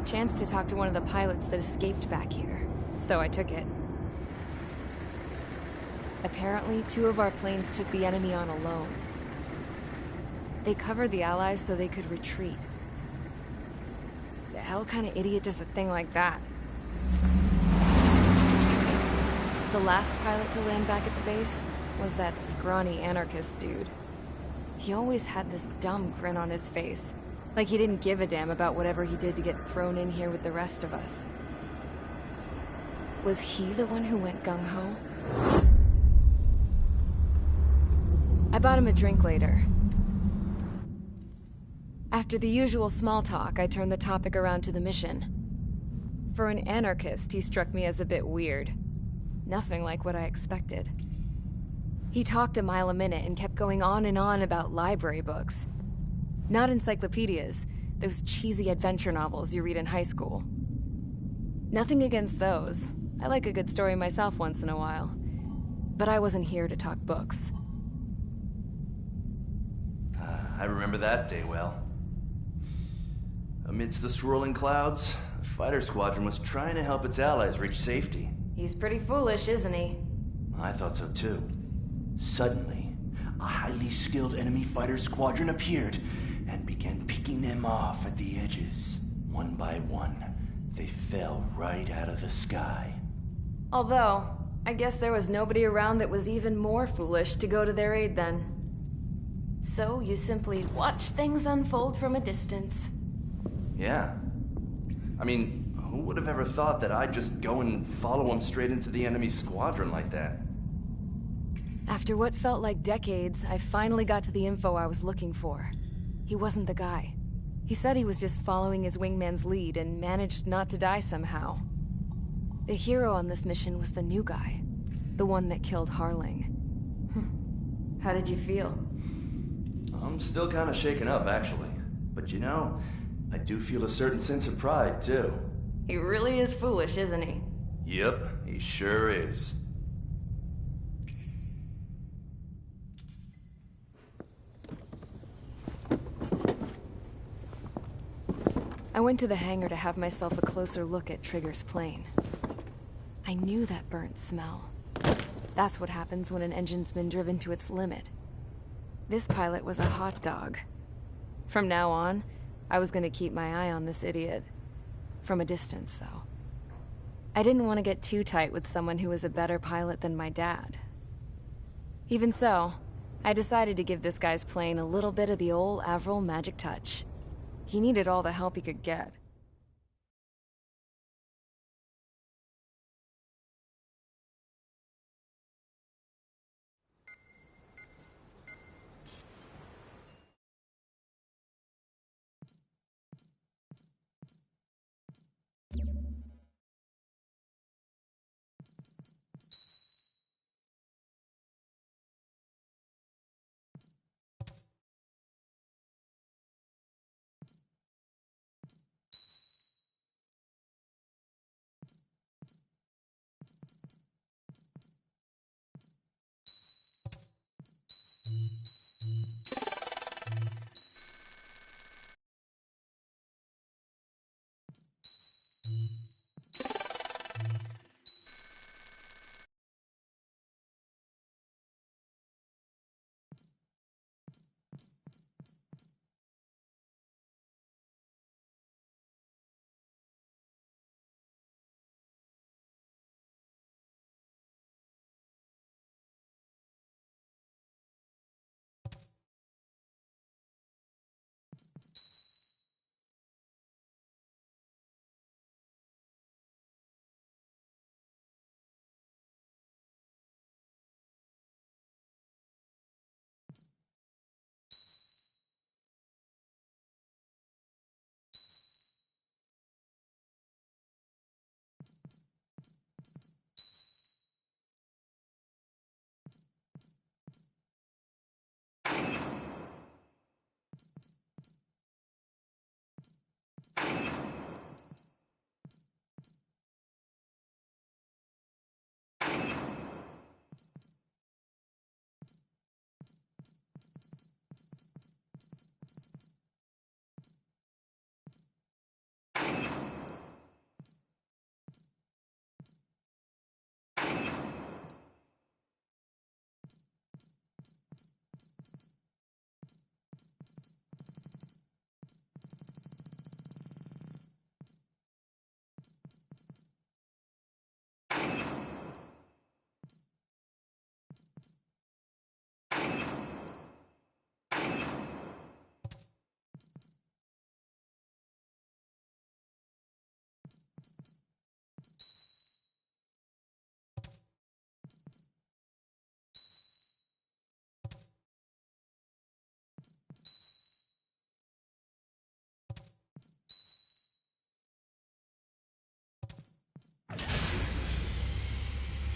chance to talk to one of the pilots that escaped back here, so I took it. Apparently, 2 of our planes took the enemy on alone. They covered the Allies so they could retreat. The hell kind of idiot does a thing like that? The last pilot to land back at the base was that scrawny anarchist dude. He always had this dumb grin on his face, like he didn't give a damn about whatever he did to get thrown in here with the rest of us. Was he the one who went gung-ho? I bought him a drink later. After the usual small talk, I turned the topic around to the mission. For an anarchist, he struck me as a bit weird. Nothing like what I expected. He talked a mile a minute and kept going on and on about library books. Not encyclopedias, those cheesy adventure novels you read in high school. Nothing against those. I like a good story myself once in a while. But I wasn't here to talk books. I remember that day well. Amidst the swirling clouds, a fighter squadron was trying to help its allies reach safety. He's pretty foolish, isn't he? I thought so too. Suddenly, a highly skilled enemy fighter squadron appeared and began picking them off at the edges. One by one, they fell right out of the sky. Although, I guess there was nobody around that was even more foolish to go to their aid then. So you simply watch things unfold from a distance. Yeah. I mean, who would have ever thought that I'd just go and follow him straight into the enemy squadron like that? After what felt like decades, I finally got to the info I was looking for. He wasn't the guy. He said he was just following his wingman's lead and managed not to die somehow. The hero on this mission was the new guy. The one that killed Harling. How did you feel? I'm still kind of shaken up, actually. But you know, I do feel a certain sense of pride, too. He really is foolish, isn't he? Yep, he sure is. I went to the hangar to have myself a closer look at Trigger's plane. I knew that burnt smell. That's what happens when an engine's been driven to its limit. This pilot was a hot dog. From now on, I was gonna keep my eye on this idiot. From a distance, though. I didn't want to get too tight with someone who was a better pilot than my dad. Even so, I decided to give this guy's plane a little bit of the old Avril magic touch. He needed all the help he could get.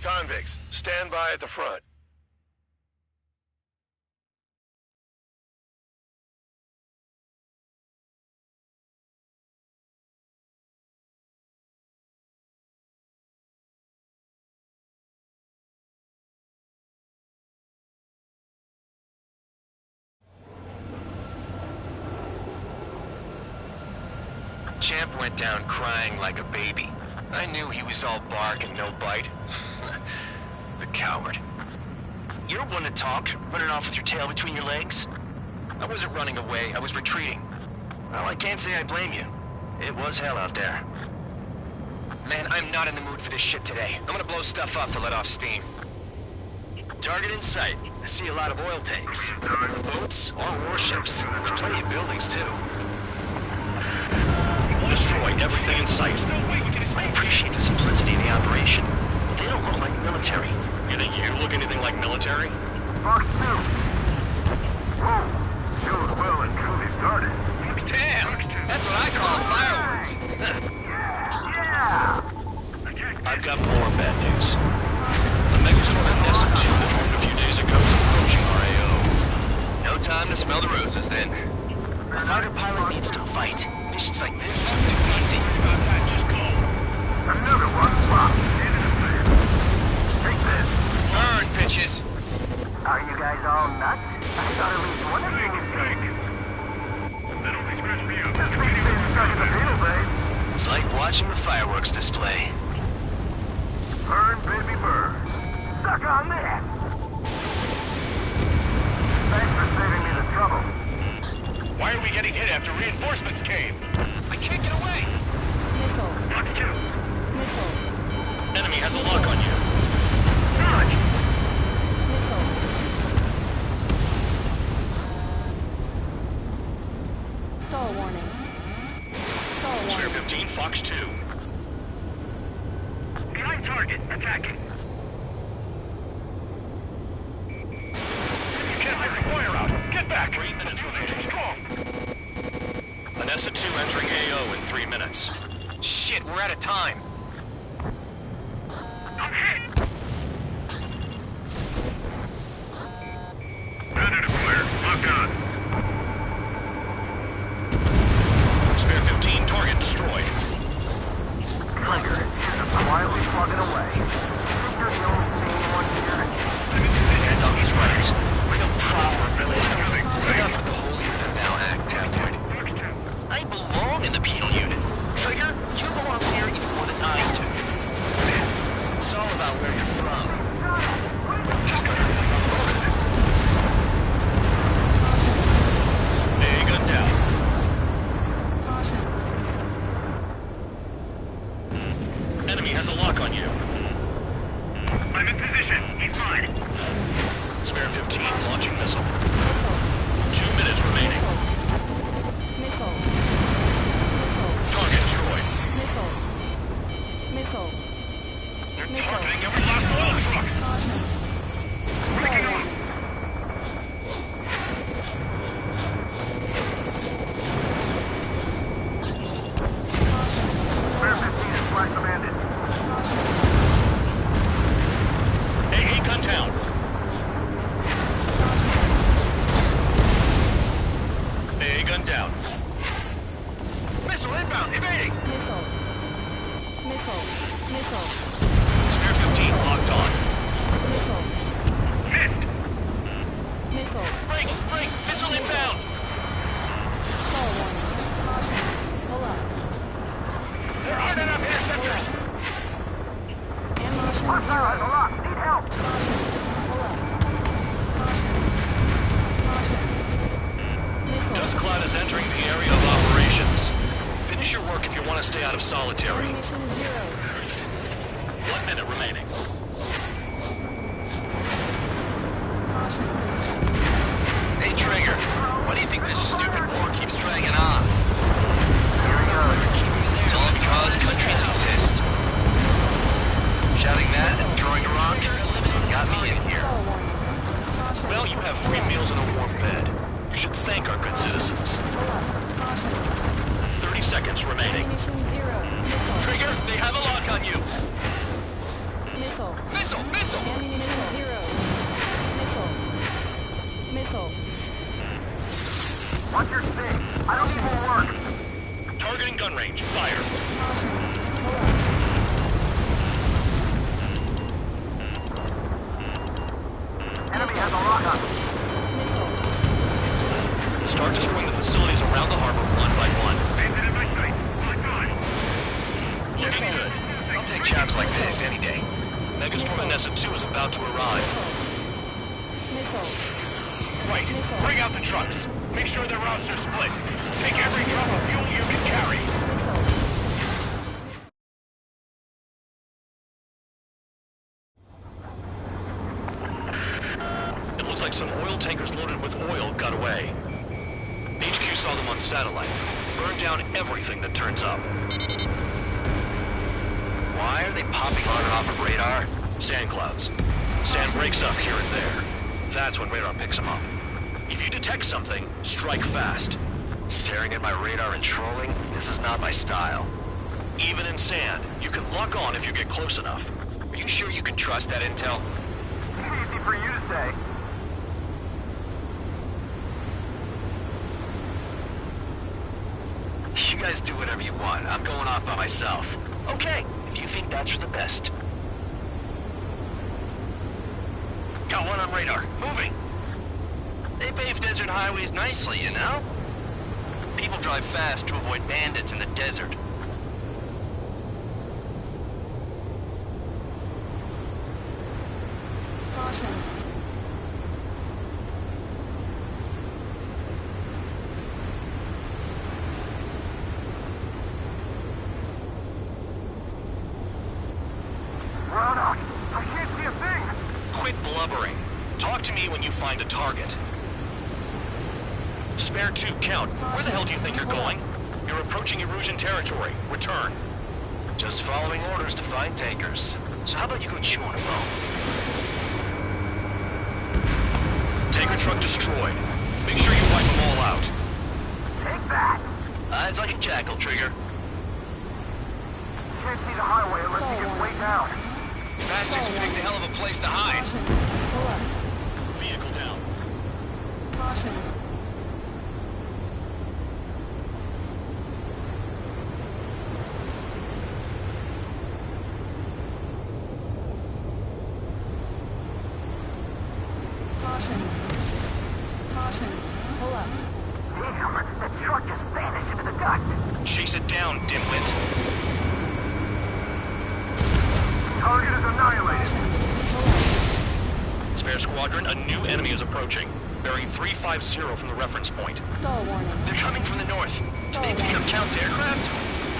Convicts, stand by at the front. Champ went down crying like a baby. I knew he was all bark and no bite. The coward. You don't want to talk, running off with your tail between your legs? I wasn't running away, I was retreating. Well, I can't say I blame you. It was hell out there. Man, I'm not in the mood for this shit today. I'm gonna blow stuff up to let off steam. Target in sight. I see a lot of oil tanks. Boats or warships. There's plenty of buildings, too. Destroy everything in sight. I appreciate the simplicity of the operation. They don't look like military. You think you look anything like military? Fox 2. Whoa. You was well and truly started. Damn! That's what I call fireworks. Yeah! I've got more bad news. The megastorm at Nessa 2 that formed a few days ago is approaching our AO. No time to smell the roses, then. A fighter pilot needs to fight. Missions like this are too easy. Another one. Wow. Take this. Burn, bitches! Are you guys all nuts? I thought at least one of you was good. That only scratched me up. That's right, you've stuck in the needle, babe. It's like watching the fireworks display. Burn, baby, burn. Suck on that. Thanks for saving me the trouble. Why are we getting hit after reinforcements came? I can't get away! Missile. Fox 2. Missile. Enemy has a lock on you. Dodge. Missile. Stall warning. Stall Spare warning. 15, Fox 2. Behind target. Attacking. You can't let the wire out. Get back! 3 minutes remaining. Strong. Nessa 2 entering AO in 3 minutes. Shit, we're out of time. I'm hit. Predator flare. Lock on. Spare 15, target destroyed. Trigger. Just quietly plugging away. You're the only sane one here. Yeah, no, he's right. Real proper military. Enough of the holier-than-thou act, tabloid. I belong in the penal unit. Trigger, you belong here even more than I do. It's all about where you're from. Just gotta A gun down. Enemy has a lock on you. I'm in position. He's mine. Spare 15, launching missile. 2 minutes remaining. Missile. Target destroyed. Missile. Missile. They're targeting every last oil truck! Breaking on. Spare 15 is flight commanded. AA gun down. AA gun down. Missile inbound, evading! Missile. Missile. Missile. Spare 15 locked on. Missile. Missed. Missile. Break, break, missile inbound! Stall warning. Caution. Pull up. There aren't enough interceptors! And motion Hostile has a lock. Need help. Caution. Pull up. Caution. Caution. Missile. Dust cloud is entering the area of operations. Finish your work if you want to stay out of solitary. Mission 0. 1 minute remaining. Caution. Hey, Trigger, why do you think this stupid war keeps dragging on? Here he goes. It's all because countries exist. Shouting that and throwing a rock got me in here. Stall warning. Caution. Well, you have free meals and a warm bed. You should thank our good citizens. Pull up. Caution. 30 seconds remaining. Mission 0. Missile. Trigger, they have a lock on you. Missile. Missile! times like this any day. Megastorm and Nessa 2 is about to arrive. Right. Bring out the trucks. Make sure their routes are split. Take every drop of fuel you can carry. It looks like some oil tankers loaded with oil got away. HQ saw them on satellite. Burned down everything that turns up. Why are they popping on and off of radar? Sand clouds. Sand breaks up here and there. That's when radar picks them up. If you detect something, strike fast. Staring at my radar and trolling? This is not my style. Even in sand, you can lock on if you get close enough. Are you sure you can trust that intel? Easy for you to say. You guys do whatever you want. I'm going off by myself. Okay, if you think that's for the best. Got one on radar. Moving. They pave desert highways nicely, you know? People drive fast to avoid bandits in the desert. Caution. Roanoke, I can't see a thing. Quit blubbering. Talk to me when you find a target. Spare 2, Count. Where the hell do you think you're going? You're approaching Erusian territory. Return. Just following orders to find tankers. So how about you go chew on a bone? Tanker truck destroyed. Make sure you wipe them all out. Take that. Eyes like a jackal, Trigger. Can't see the highway unless you get way down. Bastards picked a hell of a place to hide. Vehicle down. Caution. Caution. Caution. Pull up. Damn, that truck just vanished into the dust. Chase it down, dimwit. Target is annihilated. Spare squadron, a new enemy is approaching. Bearing 350 from the reference point. Stall warning. They're coming from the north. Do they pick up Count's aircraft?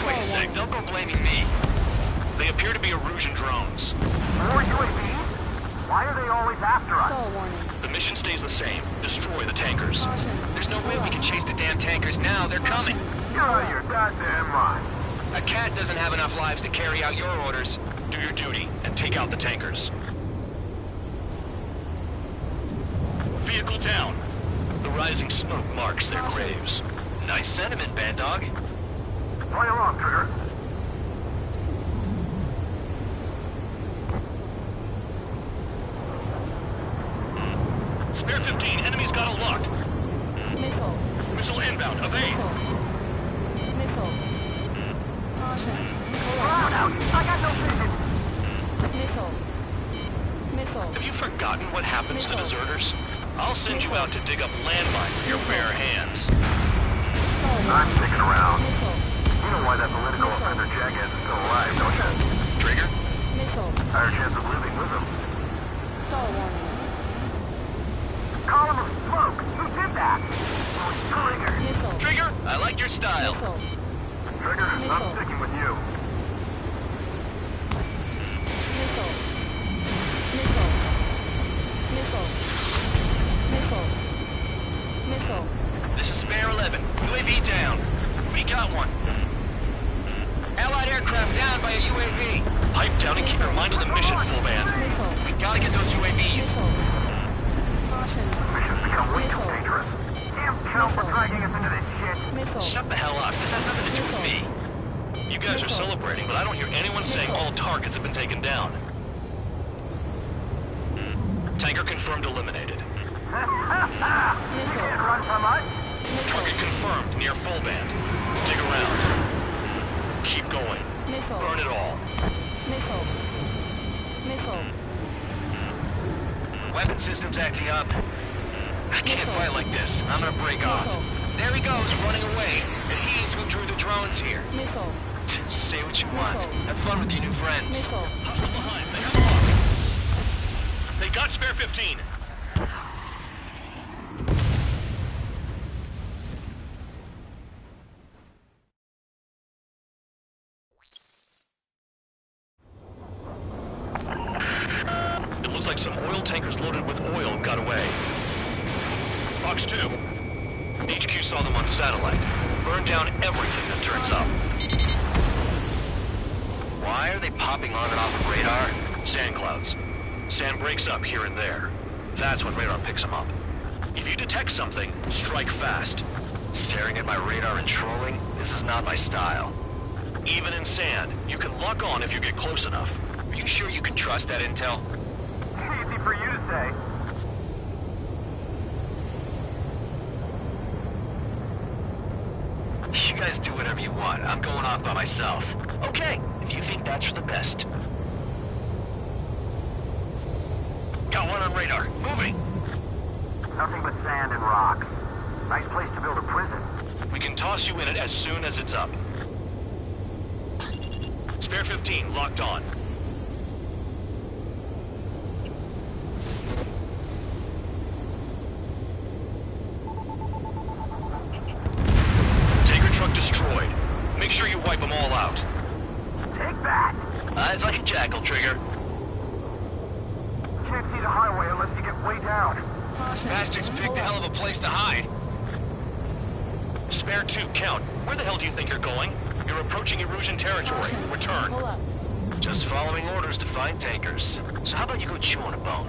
Wait a sec, don't go blaming me. They appear to be Erusian drones. More UAVs? Why are they always after us? Stall warning. The mission stays the same. Destroy the tankers. Caution. There's no way we can chase the damn tankers now. They're coming. You're out of your goddamn mind. A cat doesn't have enough lives to carry out your orders. Do your duty and take out the tankers. Vehicle down. The rising smoke marks their graves. Nice sentiment, Bad Dog. Play along, Trigger. Spare 15, enemy's got a lock. Missile. Missile inbound, evade. Missile. Caution. Pull up. Roanoke, I got no vision. Missile. Missile. Have you forgotten what happens to deserters? I'll send you out to dig up landmine with your bare hands. Stall I'm warning. sticking around. Missile. You know why that political offender jackass is still alive, don't you? Trigger? Missile. Higher chance of living with him. Stall warning. Column of smoke. Who did that? It was Trigger. Missile. Trigger? I like your style. Missile. Trigger, I'm Missile. sticking with you. Missile. Missile. Missile. Missile. Missile. This is Spare 11. UAV down. We got one. Allied aircraft down by a UAV. Pipe down and keep your mind on the mission, full band. Missile. We gotta get those UAVs. Missile. Caution. Mission's become way too Missile. dangerous. Damn Count for dragging us into this shit. Missile. Shut the hell up. This has nothing to do with me. You guys are celebrating, but I don't hear anyone saying all targets have been taken down. Tanker confirmed eliminated. You can't run from us. Target confirmed near full band. Dig around. Keep going. Missile. Burn it all. Missile. Missile. Weapon systems acting up. I can't fight like this. I'm gonna break off. Missile. There he goes, running away. And he's who drew the drones here. Missile. Say what you want. Have fun with your new friends. Missile. Hostile behind. They have a lock. They got spare 15. It looks like some oil tankers loaded with oil got away. Fox 2. HQ saw them on satellite. Burned down everything that turns up. Why are they popping on and off of radar? Sand clouds. Sand breaks up here and there. That's when radar picks them up. If you detect something, strike fast. Staring at my radar and trolling? This is not my style. Even in sand, you can lock on if you get close enough. Are you sure you can trust that intel? Easy for you to say. You guys do whatever you want. I'm going off by myself. Okay, if you think that's for the best. Got one on radar. Moving. Nothing but sand and rocks. Nice place to build a prison. We can toss you in it as soon as it's up. Spare 15, locked on. Tanker truck destroyed. Make sure you wipe them all out. Take that. Eyes like a jackal, Trigger. Can't see the highway unless you get way down. Caution. Bastards picked a hell of a place to hide. Spare 2, count. Where the hell do you think you're going? You're approaching Erusian territory. Return. Pull up. Just following orders to find tankers. So how about you go chew on a bone?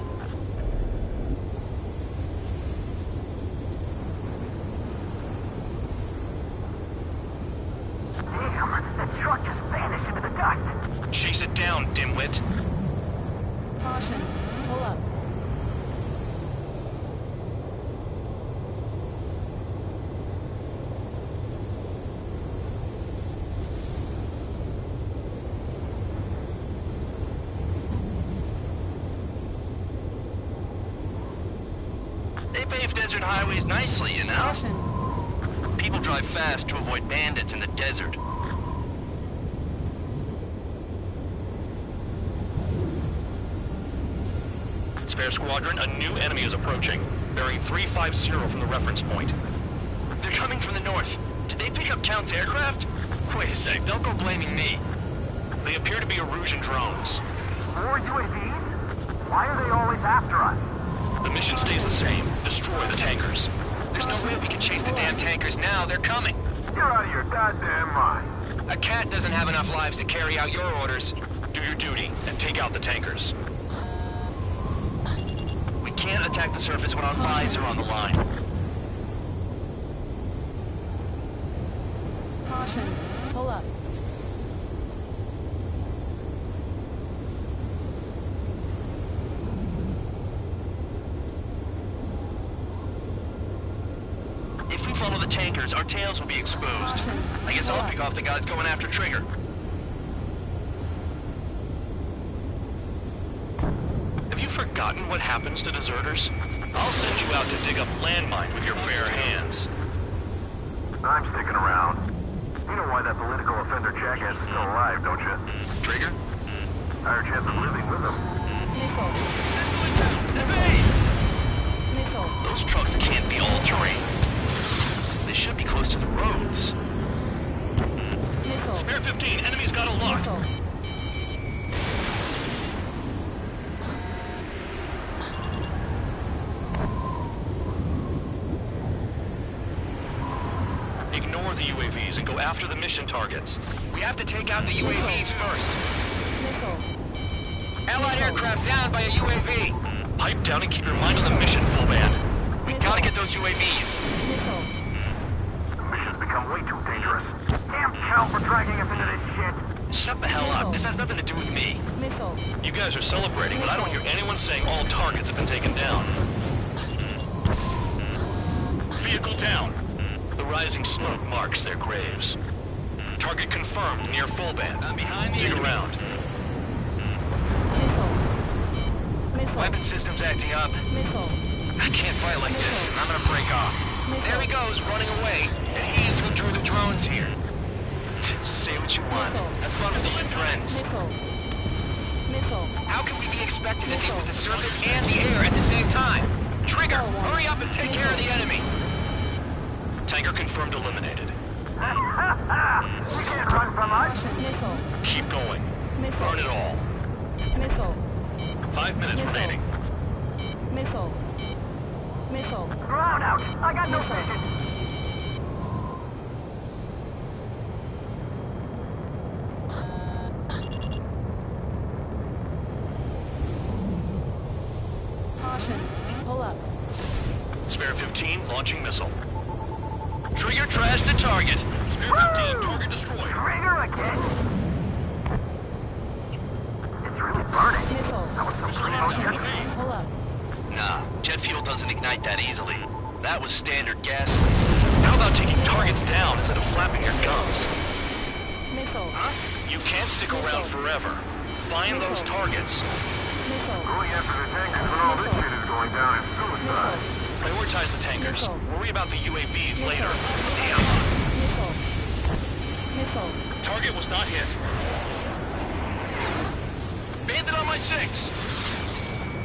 Damn, that truck just vanished into the dust. Chase it down, dimwit. Caution. Pull up. They pave desert highways nicely, you know? Caution. People drive fast to avoid bandits in the desert. Spare squadron, a new enemy is approaching. Bearing 350 from the reference point. They're coming from the north. Did they pick up Count's aircraft? Wait a sec, don't go blaming me. They appear to be Erusian drones. More UAVs? Why are they always after us? The mission stays the same. Destroy the tankers. There's no way we can chase the damn tankers now. They're coming. You're out of your goddamn mind. A cat doesn't have enough lives to carry out your orders. Do your duty and take out the tankers. We can't attack the surface when our lives are on the line. Caution. Pull up. If we follow the tankers, our tails will be exposed. I guess I'll pick off the guys going after Trigger. Have you forgotten what happens to deserters? I'll send you out to dig up landmine with your bare hands. I'm sticking around. You know why that political offender jackass is still alive, don't you? Trigger? Higher chance of living with him. Missile. Evade! Missile. Those trucks can't be all-terrain. They should be close to the roads. Missile. Spare 15, enemy's got a lock. Missile. Ignore the UAVs and go after the mission targets. We have to take out the UAVs first. Missile. Allied aircraft down by a UAV. Pipe down and keep your mind on the mission, full band. We gotta get those UAVs. Missile. The mission's become way too dangerous. Damn Cal for dragging us into this shit. Shut the hell up. This has nothing to do with me. Missile. You guys are celebrating, but I don't hear anyone saying all targets have been taken down. Vehicle down. The rising smoke marks their graves. Target confirmed near full band. I'm behind the Dig enemy. around. Missile. Missile. Weapon systems acting up. Missile. I can't fight like this, and I'm gonna break off. There he goes, running away. And he's who drew the drones here. Say what you want. Have fun with your friends. Missile. Missile. How can we be expected to deal with the surface and the air at the same time? Trigger, hurry up and take care of the enemy. Tanker confirmed eliminated. You can't run from us. Missile. Keep going. Burn it all. Missile. 5 minutes remaining. Missile. Missile. Ground out. I got no vision. Caution. Pull up. Spare 15 launching missile. Trigger trashed the target. Spare 15 target destroyed. Trigger again. It's really burning. Missile. That was some Missile pretty inbound. jet Evade. Pull up. Nah, jet fuel doesn't ignite that easily. That was standard gasoline. How about taking targets down instead of flapping your gums? Missile. You can't stick around forever. Find those targets. Missile. Going after the tankers when all this shit is going down is suicide. Prioritize the tankers. Worry about the UAVs later. Missile. Missile. Target was not hit. Bandit on my 6.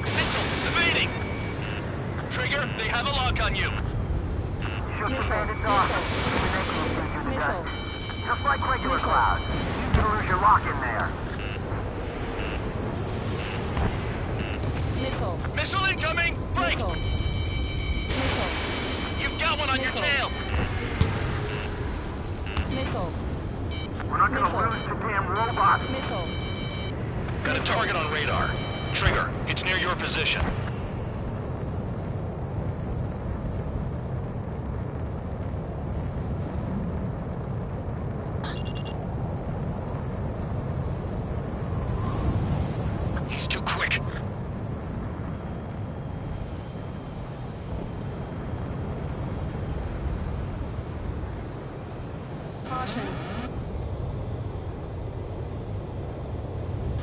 Missile, evading. Trigger, they have a lock on you. Shoot the bandits off. Missile. Just like regular clouds. You can lose your lock in there. Missile. Missile incoming! Break! Missile. Missile. You've got one on your tail! Missile. We're not gonna lose the damn robot. Missile. Got a target on radar. Trigger, it's near your position. He's too quick. Caution.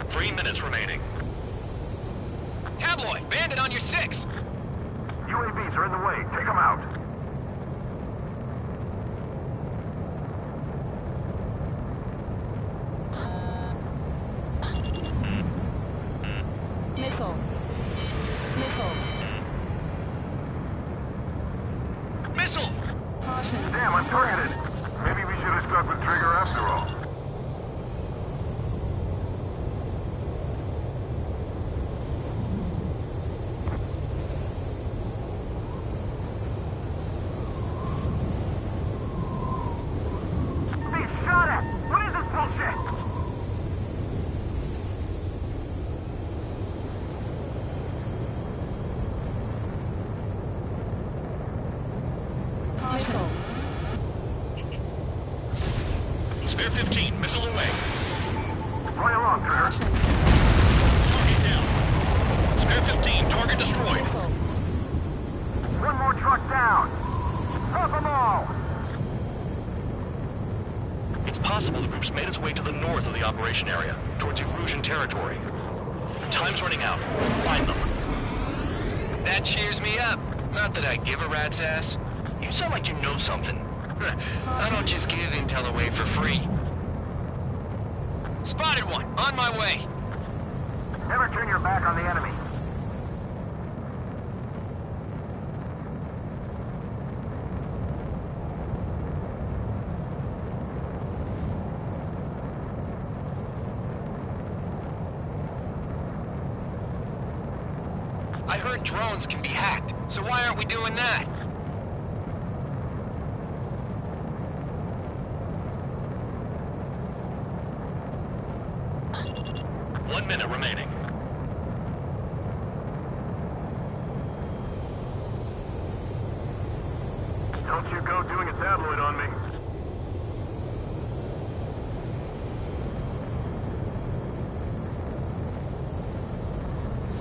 3 minutes remaining. Tabloid, bandit on your 6. UAVs are in the way. Take them out. Missile. Missile. Missile! Caution. Damn, I'm targeted. Maybe we should have stuck with Trigger after all. Being shot at! What is this bullshit? Missile. Spare 15, missile away. Right along, Trigger. Target down. Spare 15, target destroyed. Missile. One more truck down. Drop them all. It's possible the group's made its way to the north of the operation area, towards Erusian territory. Time's running out. Find them. That cheers me up. Not that I give a rat's ass. You sound like you know something. I don't just give intel away for free. Spotted one, on my way. Never turn your back on the enemy. I heard drones can be hacked, so why aren't we doing that? One minute remaining. Don't you go doing a tabloid on me.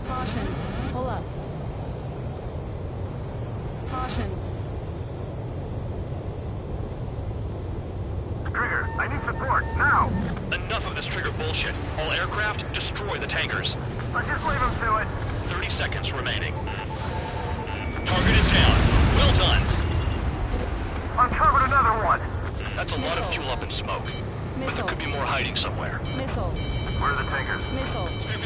Caution. Pull up. Caution. Trigger, I need support, now! Enough of this Trigger bullshit. All aircraft, destroy the tankers. Let's just leave him to it. 30 seconds remaining. Target is down. Well done. Uncovered another one. That's a lot of fuel up in smoke. but there could be more hiding somewhere. Missile. Where are the tankers? Missile. Spear